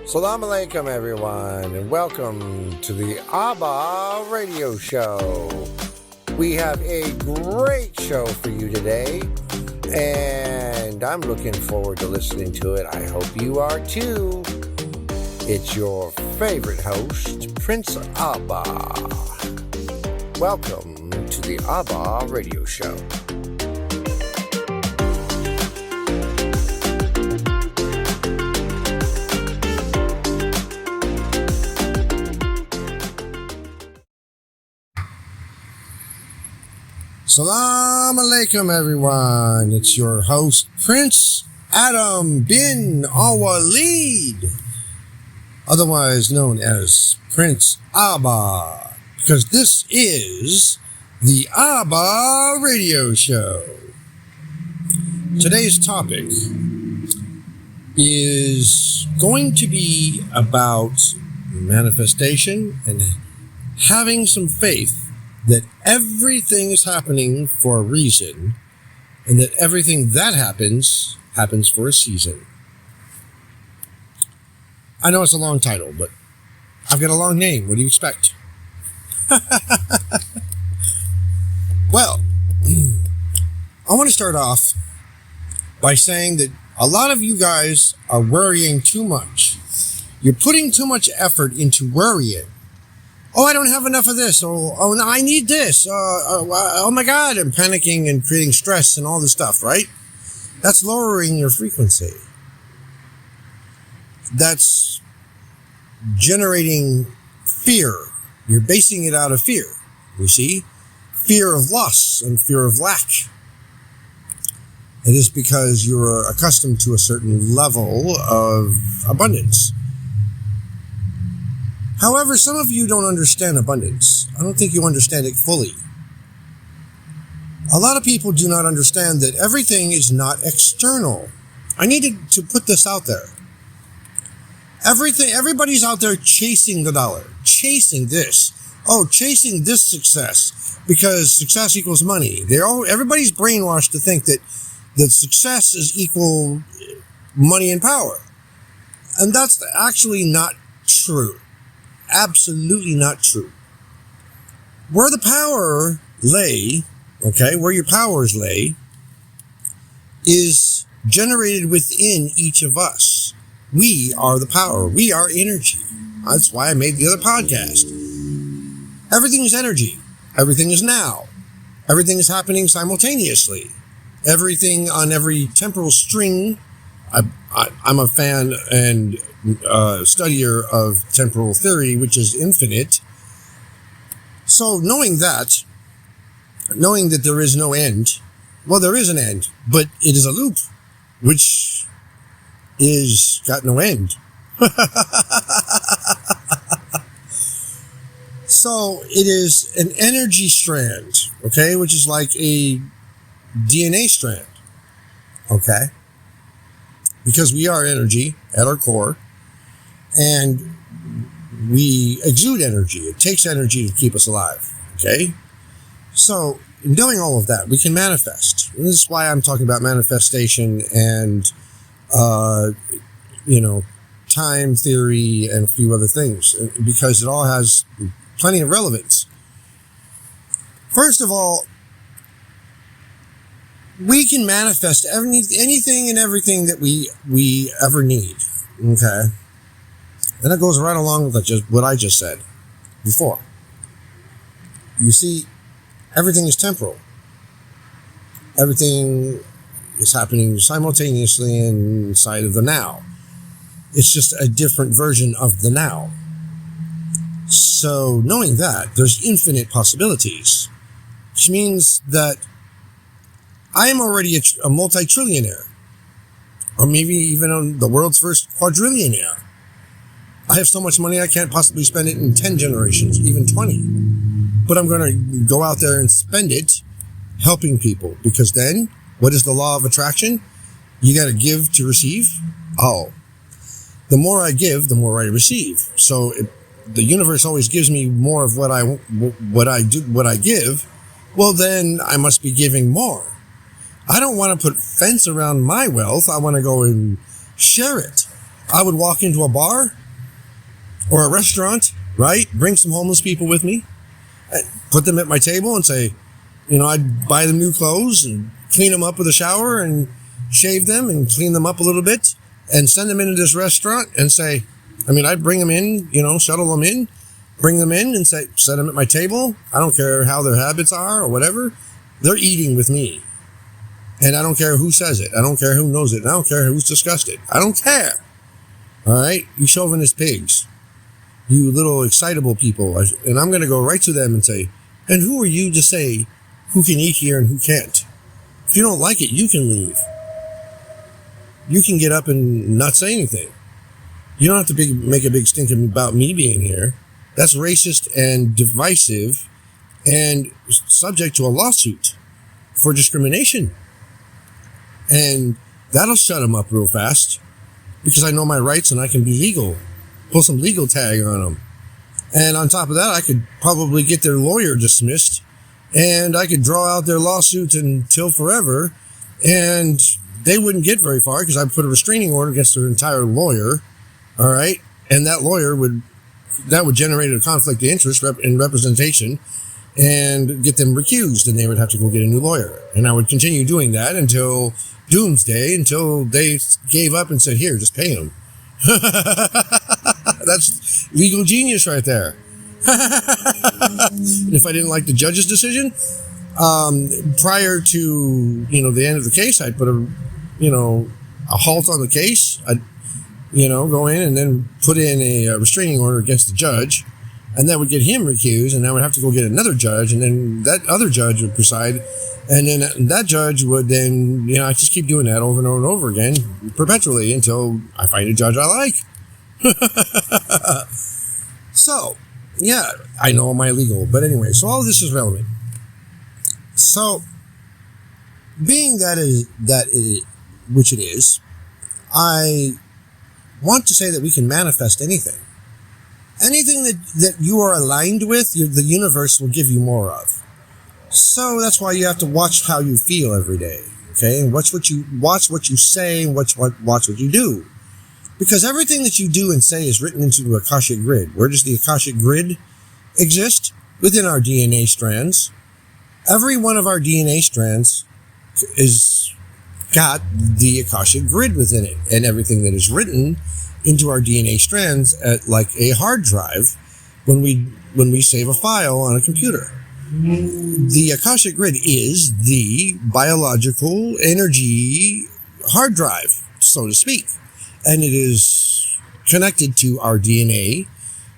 Salam alaikum, everyone, and welcome to the Abba Radio Show. We have a great show for you today, and I'm looking forward to listening to it. I hope you are too. It's your favorite host, Prince Abba. Welcome to the Abba Radio Show. Salam alaikum, everyone. It's your host, Prince Adam bin Al-Walid, otherwise known as Prince Abba, because this is the Abba Radio Show. Today's topic is going to be about manifestation and having some faith that everything is happening for a reason, and that everything that happens for a season. I know it's a long title, but I've got a long name. What do you expect? Well, I want to start off by saying that a lot of you guys are worrying too much. You're putting too much effort into worrying. Oh, I don't have enough of this. Oh, no, I need this. Oh my God, I'm panicking and creating stress and all this stuff, right? That's lowering your frequency. That's generating fear. You're basing it out of fear, you see? Fear of loss and fear of lack. It is because you're accustomed to a certain level of abundance. However, some of you don't understand abundance. I don't think you understand it fully. A lot of people do not understand that everything is not external. I needed to put this out there. Everybody's out there chasing the dollar, chasing this. Oh, chasing this success, because success equals money. Everybody's brainwashed to think that success is equal money and power. And that's actually not true. Absolutely not true. Where the power lay, where your powers lay, is generated within each of us. We are the power. We are energy. That's why I made the other podcast. Everything is energy. Everything is now. Everything is happening simultaneously. Everything on every temporal string. I'm a fan and studier of temporal theory, which is infinite. So knowing that there is no end, well, there is an end, but it is a loop, which is got no end. So it is an energy strand, which is like a DNA strand, because we are energy at our core, and we exude energy. It takes energy to keep us alive, So, in doing all of that, we can manifest. And this is why I'm talking about manifestation and, time theory and a few other things, because it all has plenty of relevance. First of all, we can manifest anything and everything that we ever need, And that goes right along with what I just said before. You see, everything is temporal. Everything is happening simultaneously inside of the now. It's just a different version of the now. So knowing that, there's infinite possibilities, which means that I am already a multi-trillionaire, or maybe even the world's first quadrillionaire. I have so much money I can't possibly spend it in 10 generations, even 20. But I'm going to go out there and spend it helping people, because then, what is the law of attraction? You got to give to receive. Oh, the more I give, the more I receive. So the universe always gives me more of what I give. Well, then I must be giving more. I don't want to put fence around my wealth. I want to go and share it. I would walk into a bar or a restaurant, right? Bring some homeless people with me, put them at my table and say, I'd buy them new clothes and clean them up with a shower and shave them and clean them up a little bit and send them into this restaurant and say, I'd bring them in, shuttle them in, bring them in and set them at my table. I don't care how their habits are or whatever. They're eating with me. And I don't care who says it. I don't care who knows it. I don't care who's discussed it. I don't care. All right? You chauvinist pigs. You little excitable people. And I'm going to go right to them and say, and who are you to say who can eat here and who can't? If you don't like it, you can leave. You can get up and not say anything. You don't have to make a big stink about me being here. That's racist and divisive and subject to a lawsuit for discrimination. And that'll shut them up real fast because I know my rights and I can be legal. Pull some legal tag on them. And on top of that, I could probably get their lawyer dismissed and I could draw out their lawsuit until forever and they wouldn't get very far because I'd put a restraining order against their entire lawyer. All right. And that lawyer would generate a conflict of interest in representation and get them recused and they would have to go get a new lawyer. And I would continue doing that until doomsday, until they gave up and said, here, just pay him. That's legal genius right there. If I didn't like the judge's decision, prior to, the end of the case, I'd put a halt on the case. I'd, go in and then put in a restraining order against the judge. And that would get him recused, and I would have to go get another judge, and then that other judge would preside, and then that judge would then, I just keep doing that over and over and over again, perpetually, until I find a judge I like. So, yeah, I know I'm illegal, but anyway, so all of this is relevant. So, being which it is, I want to say that we can manifest anything. Anything that you are aligned with, the universe will give you more of. So that's why you have to watch how you feel every day, okay? And watch what you say, and watch what you do. Because everything that you do and say is written into the Akashic Grid. Where does the Akashic Grid exist? Within our DNA strands. Every one of our DNA strands is got the Akashic Grid within it. And everything that is written into our DNA strands at like a hard drive when we save a file on a computer. The Akashic Grid is the biological energy hard drive, so to speak. And it is connected to our DNA,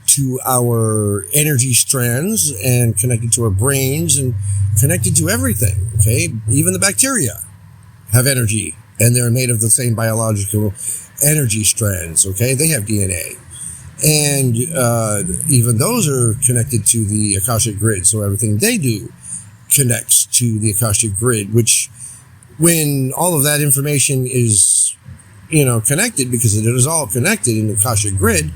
to our energy strands, and connected to our brains, and connected to everything, okay? Even the bacteria have energy, and they're made of the same biological energy strands, okay? They have DNA. And even those are connected to the Akashic Grid, so everything they do connects to the Akashic Grid, which when all of that information is, connected, because it is all connected in the Akashic Grid,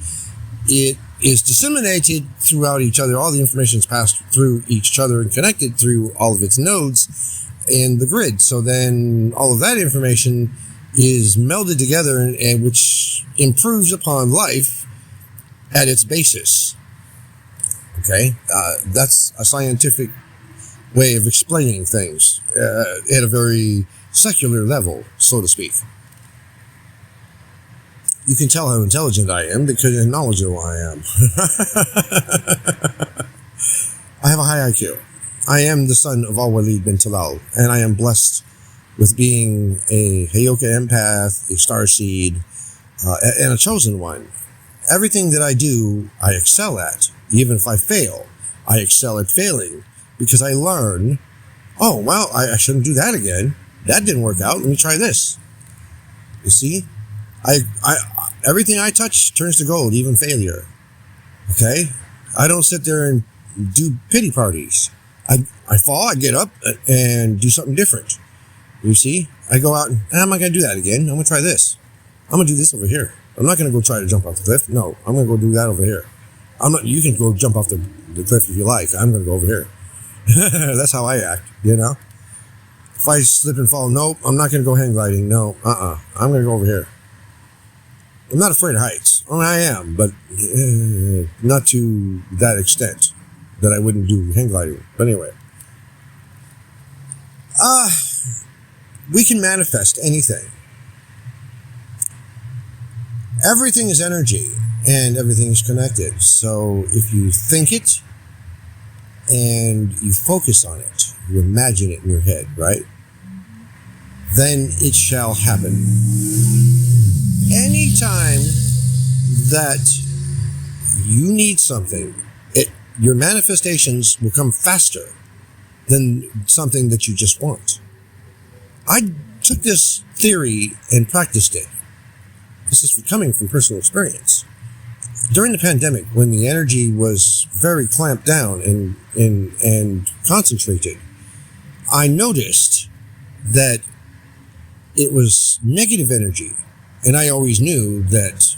it is disseminated throughout each other. All the information is passed through each other and connected through all of its nodes in the grid. So then all of that information is melded together and which improves upon life at its basis. Okay? That's a scientific way of explaining things at a very secular level, so to speak. You can tell how intelligent I am because how knowledgeable I am. I have a high IQ. I am the son of Al-Walid bin Talal, and I am blessed with being a Hayoka empath, a starseed, and a chosen one. Everything that I do, I excel at. Even if I fail, I excel at failing because I learn, oh, well, I shouldn't do that again. That didn't work out. Let me try this. You see? Everything I touch turns to gold, even failure. Okay? I don't sit there and do pity parties. I fall, I get up, and do something different. You see? I go out and, I'm not going to do that again. I'm going to try this. I'm going to do this over here. I'm not going to go try to jump off the cliff. No, I'm going to go do that over here. You can go jump off the cliff if you like. I'm going to go over here. That's how I act, If I slip and fall, nope, I'm not going to go hang gliding. No, I'm going to go over here. I'm not afraid of heights. I mean, I am, but not to that extent that I wouldn't do hang gliding. But anyway, we can manifest anything. Everything is energy, and everything is connected. So if you think it and you focus on it, you imagine it in your head, right? Then it shall happen. Anytime that you need something, your manifestations will come faster than something that you just want. I took this theory and practiced it. This is coming from personal experience. During the pandemic, when the energy was very clamped down and concentrated, I noticed that it was negative energy. And I always knew that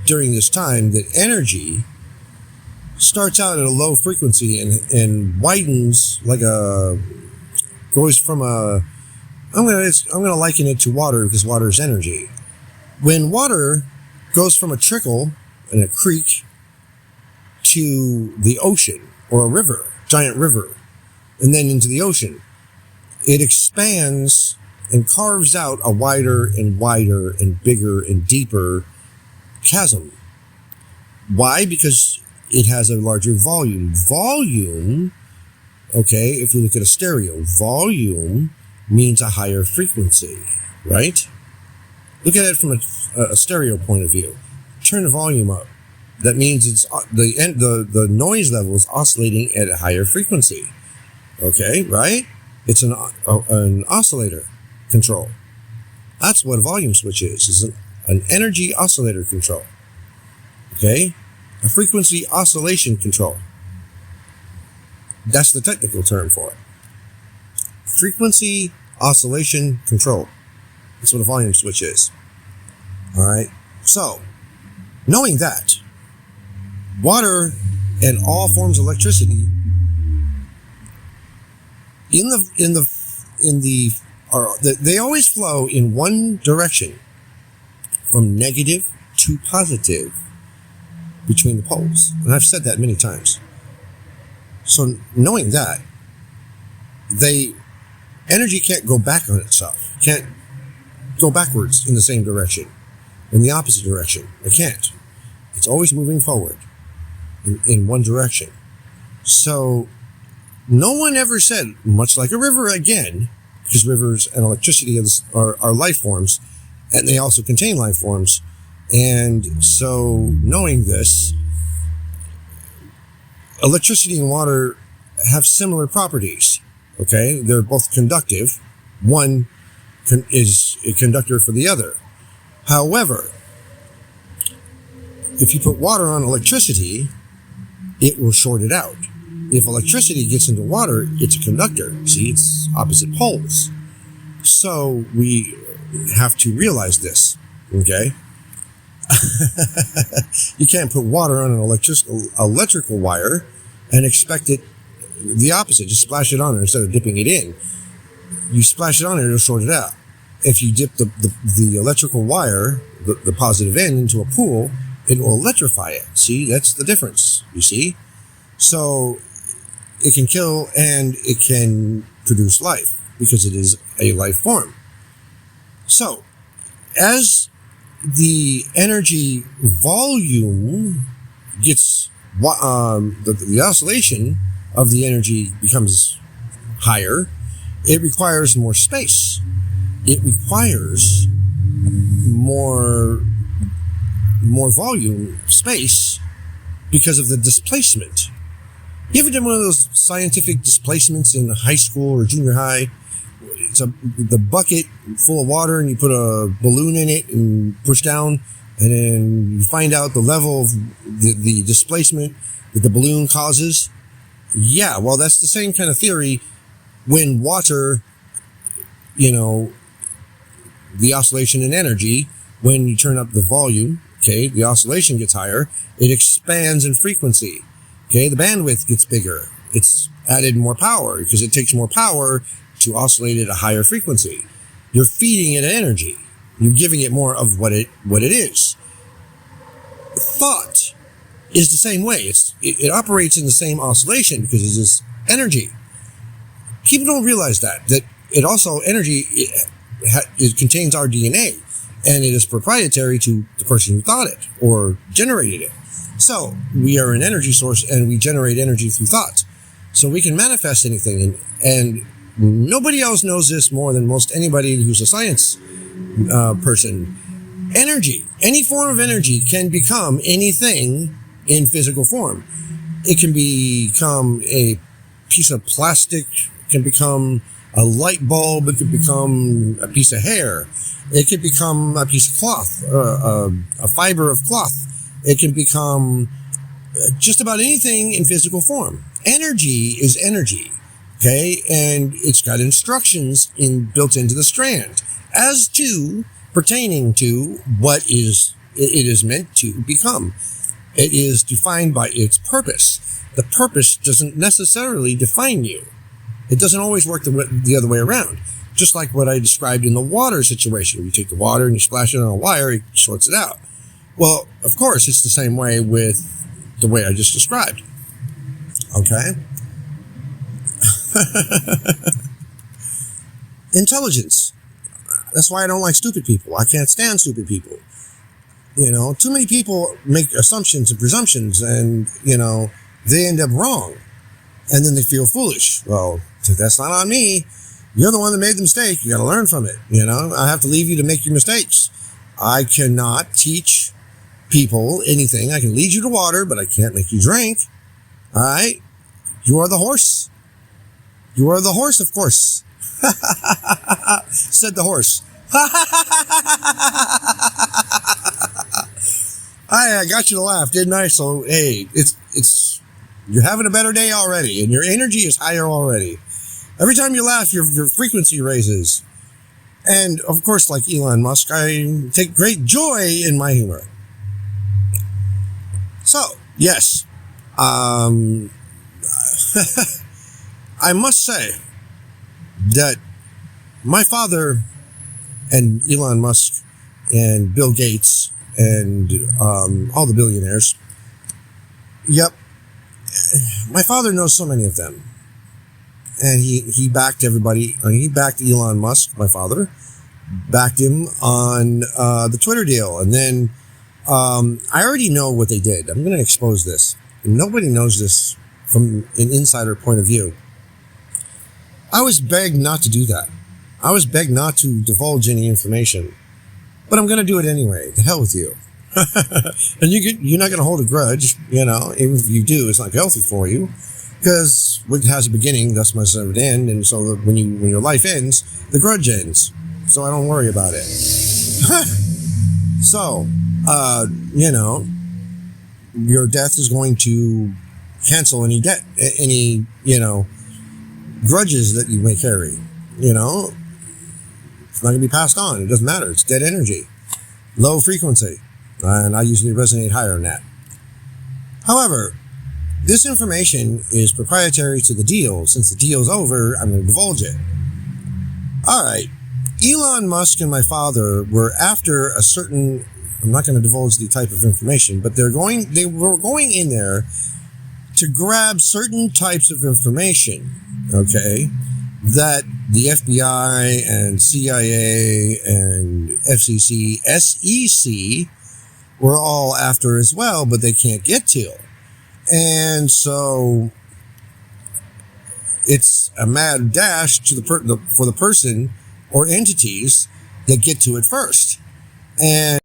during this time that energy starts out at a low frequency and widens goes from I'm gonna liken it to water because water is energy. When water goes from a trickle in a creek to the ocean or a river, giant river, and then into the ocean, it expands and carves out a wider and wider and bigger and deeper chasm. Why? Because it has a larger volume. Volume, okay, if you look at a stereo, volume means a higher frequency, right? Look at it from a stereo point of view. Turn the volume up. That means it's the noise level is oscillating at a higher frequency. Okay, right? It's an oscillator control. That's what a volume switch is. It's an energy oscillator control. Okay? A frequency oscillation control. That's the technical term for it. Frequency oscillation control. That's what a volume switch is. All right? So, knowing that, water and all forms of electricity they always flow in one direction, from negative to positive between the poles. And I've said that many times. So knowing that, energy can't go back on itself. Can't go backwards in the same direction, in the opposite direction. It can't. It's always moving forward in one direction. So no one ever said, much like a river again, because rivers and electricity are life forms, and they also contain life forms. And so knowing this, electricity and water have similar properties. Okay? They're both conductive. One is a conductor for the other. However, if you put water on electricity, it will short it out. If electricity gets into water, it's a conductor. See, it's opposite poles. So we have to realize this, okay? You can't put water on an electrical wire and expect it the opposite. Just splash it on there instead of dipping it in. You splash it on there, it'll short it out. If you dip the electrical wire, the positive end, into a pool, it will electrify it. See, that's the difference, you see? So it can kill and it can produce life because it is a life form. So as the energy volume gets, the oscillation of the energy becomes higher, it requires more space. It requires more volume, space, because of the displacement. You ever done one of those scientific displacements in high school or junior high? It's the bucket full of water and you put a balloon in it and push down, and then you find out the level of the displacement that the balloon causes. Yeah, well, that's the same kind of theory when water, the oscillation in energy, when you turn up the volume, okay, the oscillation gets higher, it expands in frequency. Okay, the bandwidth gets bigger. It's added more power because it takes more power to oscillate at a higher frequency. You're feeding it energy. You're giving it more of what it is. Thought is the same way. It operates in the same oscillation because it's this energy. People don't realize that it also energy it contains our DNA, and it is proprietary to the person who thought it or generated it. So we are an energy source, and we generate energy through thought. So we can manifest anything, and nobody else knows this more than most anybody who's a science person. Energy, any form of energy, can become anything in physical form. It can become a piece of plastic, can become a light bulb, it could become a piece of hair, it could become a piece of cloth, a fiber of cloth. It can become just about anything in physical form. Energy is energy, okay? And it's got instructions built into the strand as to pertaining to what it is meant to become. It is defined by its purpose. The purpose doesn't necessarily define you. It doesn't always work the other way around. Just like what I described in the water situation. You take the water and you splash it on a wire, it sorts it out. Well, of course, it's the same way with the way I just described. Okay? Intelligence. That's why I don't like stupid people. I can't stand stupid people. Too many people make assumptions and presumptions, and, they end up wrong. And then they feel foolish. Well, that's not on me. You're the one that made the mistake. You got to learn from it. I have to leave you to make your mistakes. I cannot teach people anything. I can lead you to water, but I can't make you drink. All right? You are the horse. You are the horse, of course. Said the horse. I got you to laugh, didn't I? So, hey, it's you're having a better day already, and your energy is higher already. Every time you laugh, your frequency raises. And, of course, like Elon Musk, I take great joy in my humor. So, yes, I must say that my father and Elon Musk and Bill Gates and all the billionaires, yep, my father knows so many of them. And he backed everybody. He backed Elon Musk, my father, backed him on the Twitter deal. And then I already know what they did. I'm going to expose this. And nobody knows this from an insider point of view. I was begged not to do that. I was begged not to divulge any information. But I'm going to do it anyway. The hell with you. And you're not going to hold a grudge, Even if you do, it's not healthy for you. Because what has a beginning, thus must have an end. And so when your life ends, the grudge ends. So I don't worry about it. So, your death is going to cancel any debt, any, grudges that you may carry. It's not going to be passed on. It doesn't matter. It's dead energy. Low frequency. And I usually resonate higher than that. However, this information is proprietary to the deal. Since the deal's over, I'm going to divulge it. All right. Elon Musk and my father were after a certain, I'm not going to divulge the type of information, but they were going in there to grab certain types of information, okay, that the FBI and CIA and FCC, SEC were all after as well, but they can't get to. And so it's a mad dash to for the person or entities that get to it first. And